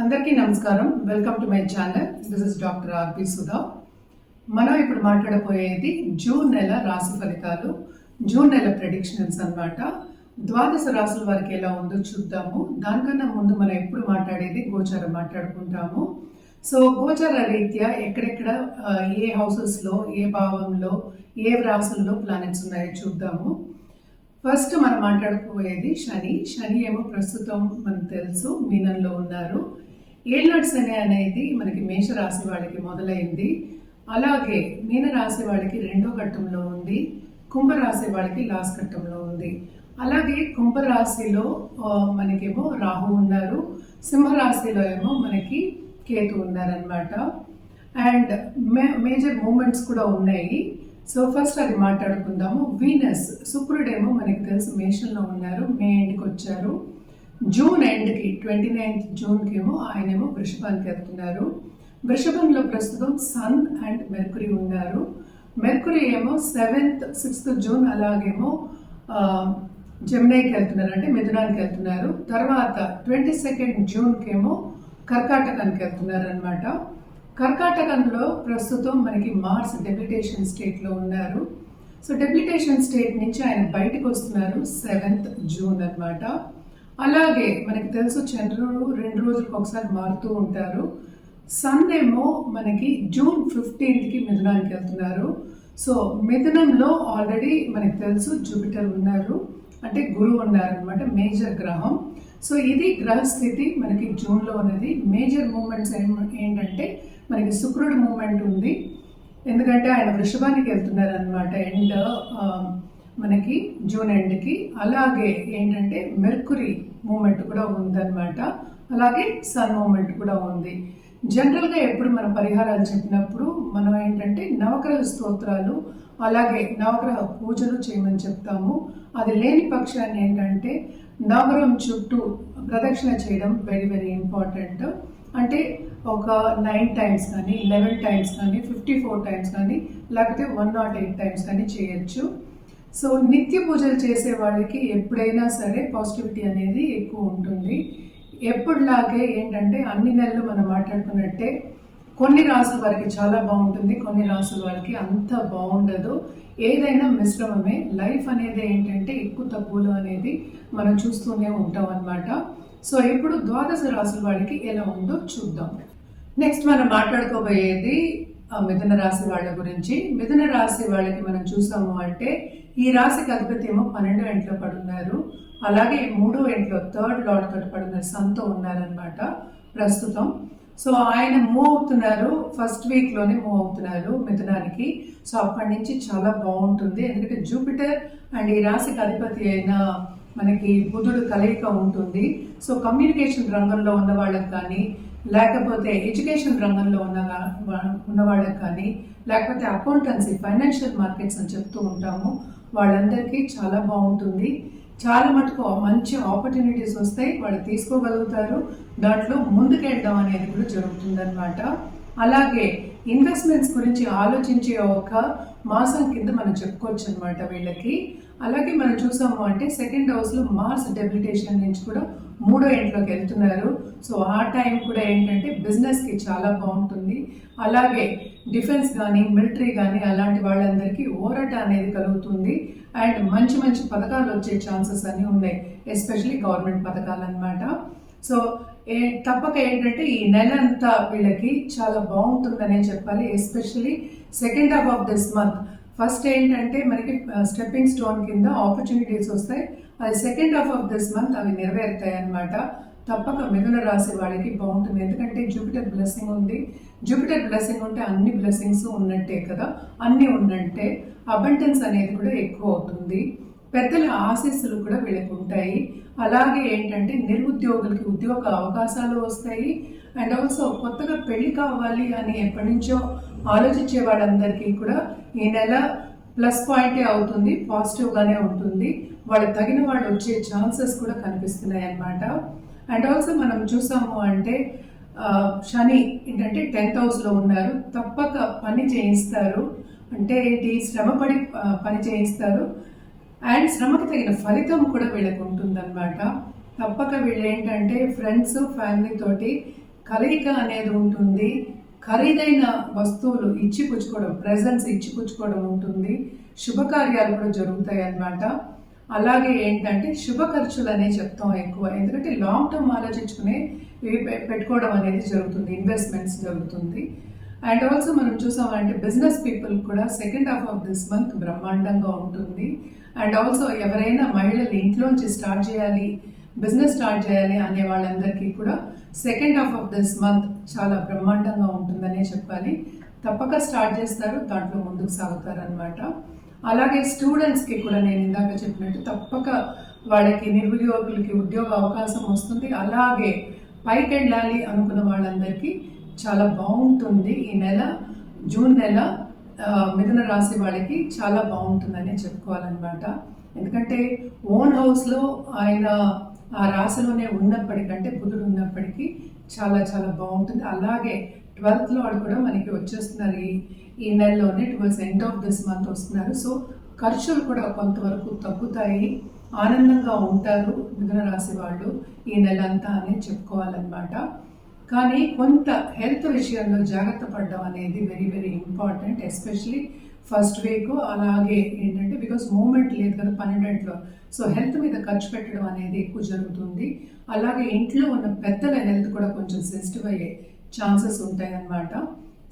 అందరికీ నమస్కారం. Welcome to my channel. This is doctor RP Sudha. మనం ఇప్పుడు మాట్లాడబోయేది జూన్ నెల రాశి ఫలితాలు, జూన్ నెల ప్రెడిక్షన్స్ అన్నమాట. ద్వాదశ రాశుల వారికి ఎలా ఉందో చూద్దాము. దానికన్నా ముందు మనం ఎప్పుడు మాట్లాడేది గోచారం మాట్లాడుకుంటాము. సో గోచార రీత్యా ఎక్కడెక్కడ ఏ హౌసెస్లో, ఏ భావంలో, ఏ రాశుల్లో ప్లానెట్స్ ఉన్నాయో చూద్దాము. ఫస్ట్ మనం మాట్లాడుకోబోయేది శని ఏమో ప్రస్తుతం మనకు తెలుసు మీనంలో ఉన్నారు. ఏళ్ళనాటి శని అనేది మనకి మేషరాశి వాళ్ళకి మొదలైంది. అలాగే మీనరాశి వాళ్ళకి రెండో ఘట్టంలో ఉంది, కుంభరాశి వాళ్ళకి లాస్ట్ ఘట్టంలో ఉంది. అలాగే కుంభరాశిలో మనకేమో రాహు ఉన్నారు, సింహరాశిలో ఏమో మనకి కేతు ఉన్నారనమాట. అండ్ మేజర్ మూమెంట్స్ కూడా ఉన్నాయి. సో ఫస్ట్ అది మాట్లాడుకుందాము. వీనస్ శుక్రుడేమో మనకి తెలుసు మేషంలో ఉన్నారు, మే ఎండ్కి వచ్చారు. జూన్ ఎండ్కి 29th జూన్కి ఏమో ఆయనేమో వృషభానికి వెళ్తున్నారు. వృషభంలో ప్రస్తుతం సన్ అండ్ మెర్కురీ ఉన్నారు. మెర్కురీ ఏమో 7th 6th జూన్ అలాగేమో జెమినైకి వెళ్తున్నారు, అంటే మిథునానికి వెళ్తున్నారు. తర్వాత 22nd జూన్కి ఏమో కర్కాటకానికి వెళ్తున్నారు అనమాట. కర్కాటకంలో ప్రస్తుతం మనకి మార్స్ డెబిలిటేషన్ స్టేట్లో ఉన్నారు. సో డెబిలిటేషన్ స్టేట్ నుంచి ఆయన బయటకు వస్తున్నారు 7th జూన్ అనమాట. అలాగే మనకి తెలుసు చంద్రుడు 2 రోజులకు ఒకసారి మారుతూ ఉంటారు. సన్ ఏమో మనకి జూన్ 15కి మిథునానికి వెళ్తున్నారు. సో మిథునంలో ఆల్రెడీ మనకి తెలుసు జూపిటర్ ఉన్నారు, అంటే గురువు ఉన్నారనమాట, మేజర్ గ్రహం. సో ఇది గ్రహస్థితి మనకి జూన్లో ఉన్నది. మేజర్ మూమెంట్స్ ఏంటంటే మనకి శుక్రుడు మూమెంట్ ఉంది, ఎందుకంటే ఆయన వృషభానికి వెళ్తున్నారు అనమాట ఎండ్ మనకి జూన్ ఎండ్కి. అలాగే ఏంటంటే మెర్కురీ మూమెంట్ కూడా ఉందన్నమాట, అలాగే సన్ మూమెంట్ కూడా ఉంది. జనరల్గా ఎప్పుడు మనం పరిహారాలు చెప్పినప్పుడు మనం ఏంటంటే నవగ్రహ స్తోత్రాలు అలాగే నవగ్రహ పూజలు చేయమని చెప్తాము. అది లేని పక్షాన్ని ఏంటంటే నవగ్రహం చుట్టూ ప్రదక్షిణ చేయడం వెరీ వెరీ ఇంపార్టెంట్. అంటే ఒక 9 times కానీ 11 times కానీ 54 times కానీ లేకపోతే 108 times కానీ చేయొచ్చు. సో నిత్య పూజలు చేసే వాళ్ళకి ఎప్పుడైనా సరే పాజిటివిటీ అనేది ఎక్కువ ఉంటుంది. ఎప్పుడులాగే ఏంటంటే అన్ని నెలలు మనం మాట్లాడుకున్నట్టే కొన్ని రాసుల వారికి చాలా బాగుంటుంది, కొన్ని రాసుల వారికి అంత బాగుండదు. ఏదైనా మిశ్రమమే. లైఫ్ అనేది ఏంటంటే ఎక్కువ తక్కువలు అనేది మనం చూస్తూనే ఉంటాం అన్నమాట. సో ఇప్పుడు ద్వాదశ రాసుల వాడికి ఎలా ఉందో చూద్దాం. నెక్స్ట్ మనం మాట్లాడుకోబోయేది మిథున రాశి వాళ్ళ గురించి. మిథున రాశి వాళ్ళకి మనం చూసాము అంటే ఈ రాశికి అధిపతి ఏమో 12వ ఇంట్లో పడున్నారు, అలాగే 3వ ఇంట్లో 3rd లార్డ్ తోటి పడున్నారు, సన్తో ఉన్నారనమాట ప్రస్తుతం. సో ఆయన మూవ్ అవుతున్నారు, ఫస్ట్ వీక్లోనే మూవ్ అవుతున్నారు మిథునానికి. సో అప్పటి నుంచి చాలా బాగుంటుంది, ఎందుకంటే జూపిటర్ అండ్ ఈ రాశికి అధిపతి అయిన మనకి బుధుడు కలయిక ఉంటుంది. సో కమ్యూనికేషన్ రంగంలో ఉన్న వాళ్ళకి కానీ, లేకపోతే ఎడ్యుకేషన్ రంగంలో ఉన్న వాళ్ళకి కానీ, లేకపోతే అకౌంటెన్సీ, ఫైనాన్షియల్ మార్కెట్స్ అని చెప్తూ ఉంటాము, వాళ్ళందరికీ చాలా బాగుంటుంది. చాలా మటుకు మంచి ఆపర్చునిటీస్ వస్తాయి, వాళ్ళు తీసుకోగలుగుతారు, దాంట్లో ముందుకెళ్ళడం అనేది కూడా జరుగుతుందన్నమాట. అలాగే ఇన్వెస్ట్మెంట్స్ గురించి ఆలోచించే ఒక మాసం కింద మనం చెప్పుకోవచ్చు అనమాట వీళ్ళకి. అలాగే మనం చూసాము అంటే 2nd హౌస్లో మార్స్ డెబిలిటేషన్ నుంచి కూడా 3వ ఇంట్లోకి వెళ్తున్నారు. సో ఆ టైం కూడా ఏంటంటే బిజినెస్కి చాలా బాగుంటుంది. అలాగే డిఫెన్స్ కానీ మిలిటరీ కానీ అలాంటి వాళ్ళందరికీ ఓరట అనేది కలుగుతుంది. అండ్ మంచి మంచి పథకాలు వచ్చే ఛాన్సెస్ అన్నీ ఉన్నాయి, ఎస్పెషలీ గవర్నమెంట్ పథకాలు అనమాట. సో తప్పక ఏంటంటే ఈ నెల అంతా వీళ్ళకి చాలా బాగుంటుందనే చెప్పాలి, especially 2nd half of this month. First ఏంటంటే మనకి స్టెప్పింగ్ స్టోన్ కింద ఆపర్చునిటీస్ వస్తాయి, అది 2nd half of this month అవి నెరవేరుతాయి అనమాట. తప్పక మిథున రాశి వాళ్ళకి బాగుంటుంది, ఎందుకంటే జూపిటర్ బ్లెస్సింగ్ ఉంది. జూపిటర్ బ్లెస్సింగ్ ఉంటే అన్ని బ్లెస్సింగ్స్ ఉన్నట్టే కదా, అన్నీ ఉన్నట్టే అబండెన్స్ అనేది కూడా ఎక్కువ అవుతుంది. పెద్దల ఆశీస్సులు కూడా వీళ్ళకి ఉంటాయి. అలాగే ఏంటంటే నిరుద్యోగులకి ఉద్యోగ అవకాశాలు వస్తాయి. అండ్ ఆల్సో కొత్తగా పెళ్లి కావాలి అని ఎప్పటి నుంచో ఆలోచించే వాళ్ళందరికీ కూడా ఈ నెల ప్లస్ పాయింటే అవుతుంది, పాజిటివ్గానే ఉంటుంది. వాళ్ళకి తగిన వాళ్ళు వచ్చే ఛాన్సెస్ కూడా కనిపిస్తున్నాయి అన్నమాట. అండ్ ఆల్సో మనం చూసాము అంటే శని ఏంటంటే 10th హౌస్లో ఉన్నారు, తప్పక పని చేయిస్తారు. అంటే ఏంటి, శ్రమపడి పని చేయిస్తారు అండ్ శ్రమకు తగిన ఫలితం కూడా వీళ్ళకి ఉంటుందన్నమాట. తప్పక వీళ్ళు ఏంటంటే ఫ్రెండ్స్ ఫ్యామిలీ తోటి కలయిక అనేది ఉంటుంది, ఖరీదైన వస్తువులు ఇచ్చిపుచ్చుకోవడం, ప్రెజెంట్స్ ఇచ్చిపుచ్చుకోవడం ఉంటుంది, శుభకార్యాలు కూడా జరుగుతాయి అన్నమాట. అలాగే ఏంటంటే శుభ ఖర్చులు అనేవి చెప్తాం ఎక్కువ, ఎందుకంటే లాంగ్ టర్మ్ ఆలోచించుకునే పెట్టుకోవడం అనేది జరుగుతుంది, ఇన్వెస్ట్మెంట్స్ జరుగుతుంది. అండ్ ఆల్సో మనం చూసామంటే బిజినెస్ పీపుల్ కూడా second half of this month బ్రహ్మాండంగా ఉంటుంది. అండ్ ఆల్సో ఎవరైనా మహిళలు ఇంట్లోంచి స్టార్ట్ చేయాలి, బిజినెస్ స్టార్ట్ చేయాలి అనే వాళ్ళందరికీ కూడా second half of this month చాలా బ్రహ్మాండంగా ఉంటుందనే చెప్పాలి. తప్పక స్టార్ట్ చేస్తారు, దాంట్లో ముందుకు సాగుతారు అనమాట. అలాగే స్టూడెంట్స్కి కూడా నేను ఇందాక చెప్పినట్టు తప్పక వాళ్ళకి నిరుద్యోగులకి ఉద్యోగ అవకాశం వస్తుంది. అలాగే పైకి వెళ్ళాలి అనుకున్న వాళ్ళందరికీ చాలా బాగుంటుంది. ఈ నెల జూన్ నెల మిథున రాశి వాళ్ళకి చాలా బాగుంటుందని చెప్పుకోవాలన్నమాట. ఎందుకంటే ఓన్ హౌస్లో ఆయన ఆ రాశిలోనే ఉన్నప్పటికంటే బుధుడు ఉన్నప్పటికీ చాలా చాలా బాగుంటుంది. అలాగే 12th లార్డ్ కూడా మనకి వచ్చేస్తున్నారు ఈ నెలలోనే, towards end of this month వస్తున్నారు. సో ఖర్చులు కూడా కొంతవరకు తగ్గుతాయి, ఆనందంగా ఉంటారు మిథున రాశి వాళ్ళు ఈ నెల అంతా అని చెప్పుకోవాలన్నమాట. కానీ కొంత హెల్త్ విషయంలో జాగ్రత్త పడడం అనేది very very important, especially first week. అలాగే ఏంటంటే బికాస్ మూమెంట్ లేదు కదా 12లో, సో హెల్త్ మీద ఖర్చు పెట్టడం అనేది ఎక్కువ జరుగుతుంది. అలాగే ఇంట్లో ఉన్న పెద్దల హెల్త్ కూడా కొంచెం సెన్సిటివ్ అయ్యే ఛాన్సెస్ ఉంటాయి అన్నమాట.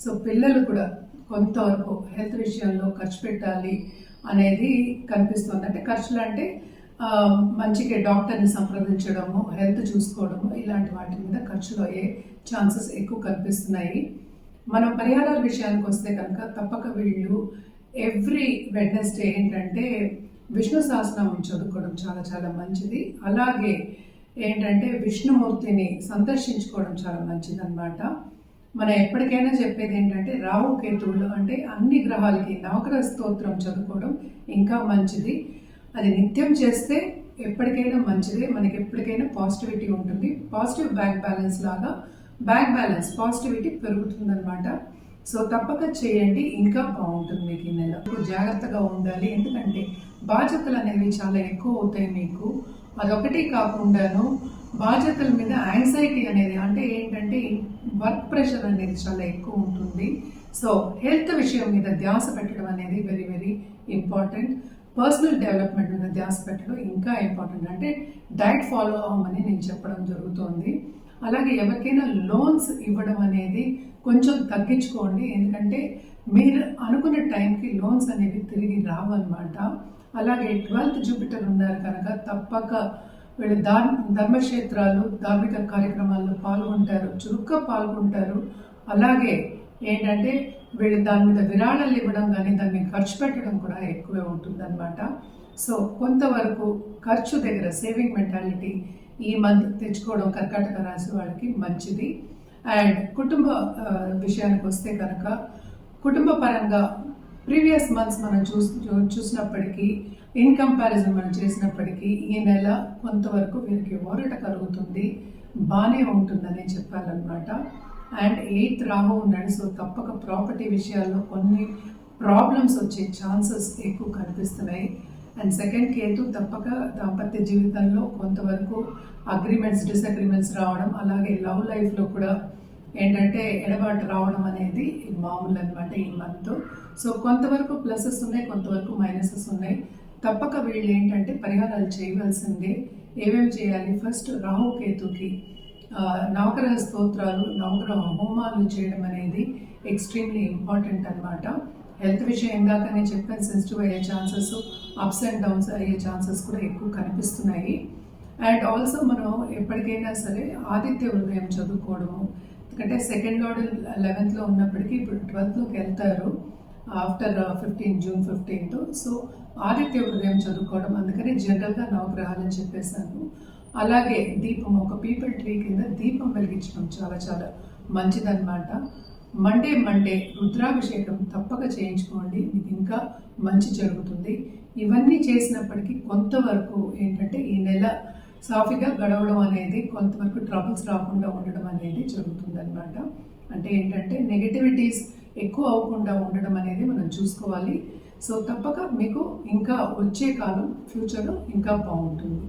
సో పిల్లలు కూడా కొంతవరకు హెల్త్ విషయంలో ఖర్చు పెట్టాలి అనేది కనిపిస్తుంది. అంటే ఖర్చులు అంటే మంచిగా డాక్టర్ని సంప్రదించడము, హెల్త్ చూసుకోవడము, ఇలాంటి వాటి మీద ఖర్చులు అయ్యే ఛాన్సెస్ ఎక్కువ కనిపిస్తున్నాయి. మనం పరిహారాల విషయానికి వస్తే కనుక తప్పక వీళ్ళు ఎవ్రీ వెడ్నెస్డే ఏంటంటే విష్ణు సహస్రనామం చదువుకోవడం చాలా చాలా మంచిది. అలాగే ఏంటంటే విష్ణుమూర్తిని సందర్శించుకోవడం చాలా మంచిది అన్నమాట. మనం ఎప్పటికైనా చెప్పేది ఏంటంటే రాహు కేతువులు అంటే అన్ని గ్రహాలకి నవగ్రహ స్తోత్రం చదువుకోవడం ఇంకా మంచిది. అది నిత్యం చేస్తే ఎప్పటికైనా మంచిదే, మనకి ఎప్పటికైనా పాజిటివిటీ ఉంటుంది. పాజిటివ్ బ్యాంక్ బ్యాలెన్స్ లాగా బ్యాంక్ బ్యాలెన్స్ పాజిటివిటీ పెరుగుతుందన్నమాట. సో తప్పక చేయండి, ఇంకా బాగుంటుంది మీకు ఈ నెల. జాగ్రత్తగా ఉండాలి, ఎందుకంటే బాధ్యతలు అనేవి చాలా ఎక్కువ అవుతాయి మీకు. అదొకటి కాకుండాను బాధ్యతల మీద యాంగ్జైటీ అనేది, అంటే ఏంటంటే వర్క్ ప్రెషర్ అనేది చాలా ఎక్కువ ఉంటుంది. సో హెల్త్ విషయం మీద ధ్యాస పెట్టడం అనేది very very important. Personal development మీద ధ్యాస పెట్టడం ఇంకా ఇంపార్టెంట్. అంటే డైట్ ఫాలో అవ్వమని నేను చెప్పడం జరుగుతుంది. అలాగే ఎవరికైనా లోన్స్ ఇవ్వడం అనేది కొంచెం తగ్గించుకోండి, ఎందుకంటే మీరు అనుకున్న టైంకి లోన్స్ అనేవి తిరిగి రావన్నమాట. అలాగే 12th జూపిటర్ ఉన్నారు కనుక తప్పక వీళ్ళు ధర్మక్షేత్రాలు, ధార్మిక కార్యక్రమాల్లో పాల్గొంటారు, చురుగ్గా పాల్గొంటారు. అలాగే ఏంటంటే వీళ్ళు దాని మీద విరాళాలు ఇవ్వడం కానీ దాన్ని ఖర్చు పెట్టడం కూడా ఎక్కువే ఉంటుందన్నమాట. సో కొంతవరకు ఖర్చు దగ్గర సేవింగ్ మెంటాలిటీ ఈ మంత్ తెచ్చుకోవడం కర్కాటక రాశి వాళ్ళకి మంచిది. అండ్ కుటుంబ విషయానికి వస్తే కనుక కుటుంబ పరంగా ప్రీవియస్ మంత్స్ మనం చూసినప్పటికీ ఇన్ కంపారిజన్ మనం చేసినప్పటికీ ఈ నెల కొంతవరకు వీరికి ఊరట కలుగుతుంది, బాగానే ఉంటుందని చెప్పాలన్నమాట. అండ్ 8th రాహు ఉన్నాడు, సో తప్పక ప్రాపర్టీ విషయాల్లో కొన్ని ప్రాబ్లమ్స్ వచ్చే ఛాన్సెస్ ఎక్కువ కనిపిస్తున్నాయి. అండ్ 2nd కేతు తప్పక దాంపత్య జీవితంలో కొంతవరకు అగ్రిమెంట్స్, డిసగ్రిమెంట్స్ రావడం, అలాగే లవ్ లైఫ్లో కూడా ఏంటంటే ఎడబాటు రావడం అనేది మామూలు అనమాట ఈ మంత్. సో కొంతవరకు ప్లసెస్ ఉన్నాయి, కొంతవరకు మైనసెస్ ఉన్నాయి. తప్పక వీళ్ళు ఏంటంటే పరిహారాలు చేయవలసిందే. ఏమేమి చేయాలి? ఫస్ట్ రాహు కేతుకి నవగ్రహ స్తోత్రాలు, నవగ్రహ హోమాలు చేయడం అనేది ఎక్స్ట్రీమ్లీ ఇంపార్టెంట్ అనమాట. హెల్త్ విషయం ఇందాకనే చెప్పాను, సెన్సిటివ్ అయ్యే ఛాన్సెస్, అప్స్ అండ్ డౌన్స్ అయ్యే ఛాన్సెస్ కూడా ఎక్కువ కనిపిస్తున్నాయి. అండ్ ఆల్సో మనం ఎప్పటికైనా సరే ఆదిత్య హృదయం చదువుకోవడము, ఎందుకంటే 2nd లార్డ్ 11th ఉన్నప్పటికీ ఇప్పుడు 12th వెళ్తారు after June 15th. So Aditya హృదయం చదువుకోవడం, అందుకని జనరల్గా నవగ్రహాలని చెప్పేశాను. అలాగే దీపం, ఒక పీపుల్ ట్రీ కింద దీపం వెలిగించడం చాలా చాలా మంచిదన్నమాట. మండే రుద్రాభిషేకం తప్పక చేయించుకోండి, మీకు ఇంకా మంచి జరుగుతుంది. ఇవన్నీ చేసినప్పటికీ కొంతవరకు ఏంటంటే ఈ నెల సాఫీగా గడవడం అనేది, కొంతవరకు ట్రబుల్స్ రాకుండా ఉండడం అనేది జరుగుతుందన్నమాట. అంటే ఏంటంటే నెగటివిటీస్ ఎక్కువ అవ్వకుండా ఉండడం అనేది మనం చూసుకోవాలి. సో తప్పక మీకు ఇంకా వచ్చే కాలం ఫ్యూచర్లో ఇంకా బాగుంటుంది.